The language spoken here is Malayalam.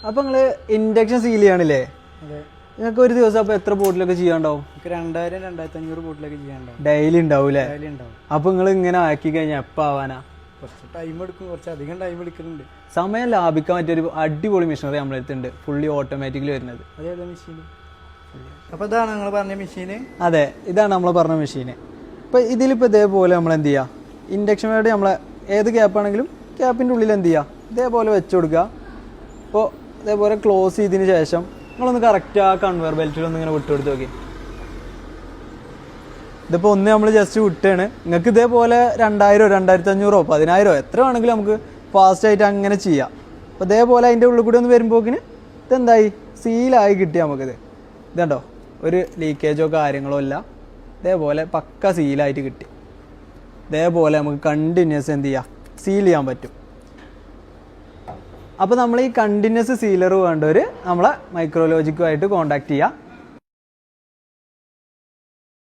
അപ്പൊ നിങ്ങള് ഇൻഡക്ഷൻ സീൽ ചെയ്യാണില്ലേ? നിങ്ങൾക്ക് ഒരു ദിവസം അപ്പൊ എത്ര ബോട്ടിലൊക്കെ ചെയ്യാണ്ടാവും? 2000-2500 ബോട്ടിലൊക്കെ ചെയ്യാണ്ടാവും. ഡെയിലി ഉണ്ടാവൂലേ? അപ്പൊ നിങ്ങൾ ഇങ്ങനെ ആക്കി കഴിഞ്ഞാൽ എപ്പ ആവാനാ? കുറച്ച് ടൈം എടുക്കും, കുറച്ച് അധികം ടൈം എടുക്കുന്നുണ്ട്. സമയം ലാഭിക്കാൻ പറ്റിയൊരു അടിപൊളി മെഷീനറി നമ്മളെടുത്തുണ്ട്, ഫുള്ളി ഓട്ടോമാറ്റിക്കലി വരുന്നത്. അതേതാ മെഷീൻ? അപ്പൊ ഇതാണ് നിങ്ങൾ പറഞ്ഞ മെഷീന്? അതെ, ഇതാണ് നമ്മൾ പറഞ്ഞ മെഷീന്. ഇപ്പൊ ഇതിലിപ്പോ ഇതേപോലെ നമ്മൾ എന്ത് ചെയ്യാ, ഇൻഡക്ഷൻ വേണ്ടി നമ്മളെ ഏത് ക്യാപ്പാണെങ്കിലും ക്യാപ്പിന്റെ ഉള്ളിൽ എന്ത് ചെയ്യാ, ഇതേപോലെ വെച്ചു കൊടുക്കുക. അപ്പോൾ ഇതേപോലെ ക്ലോസ് ചെയ്തതിന് ശേഷം നിങ്ങളൊന്ന് കറക്റ്റ് ആ കൺവെയർ ബെൽറ്റിലൊന്ന് ഇങ്ങനെ വിട്ടുകൊടുത്ത് നോക്കി. ഇതിപ്പോൾ ഒന്ന് നമ്മൾ ജസ്റ്റ് വിട്ടാണ്. നിങ്ങൾക്ക് ഇതേപോലെ 2000, 2500, 10000 എത്ര വേണമെങ്കിലും നമുക്ക് ഫാസ്റ്റായിട്ട് അങ്ങനെ ചെയ്യാം. അപ്പോൾ ഇതേപോലെ അതിൻ്റെ ഉള്ളിൽ കൂടി ഒന്ന് വരുമ്പോക്കിന് ഇതെന്തായി, സീലായി കിട്ടി നമുക്കിത്. ഇതുണ്ടോ, ഒരു ലീക്കേജോ കാര്യങ്ങളോ ഇല്ല, ഇതേപോലെ പക്ക സീലായിട്ട് കിട്ടി. ഇതേപോലെ നമുക്ക് കണ്ടിന്യൂസ് എന്ത് ചെയ്യാം, സീൽ ചെയ്യാൻ പറ്റും. അപ്പോൾ നമ്മൾ ഈ കണ്ടിന്യൂസ് സീലർ വേണ്ടവർ നമ്മളെ മൈക്രോലോജിക്കുമായിട്ട് കോൺടാക്ട് ചെയ്യുക.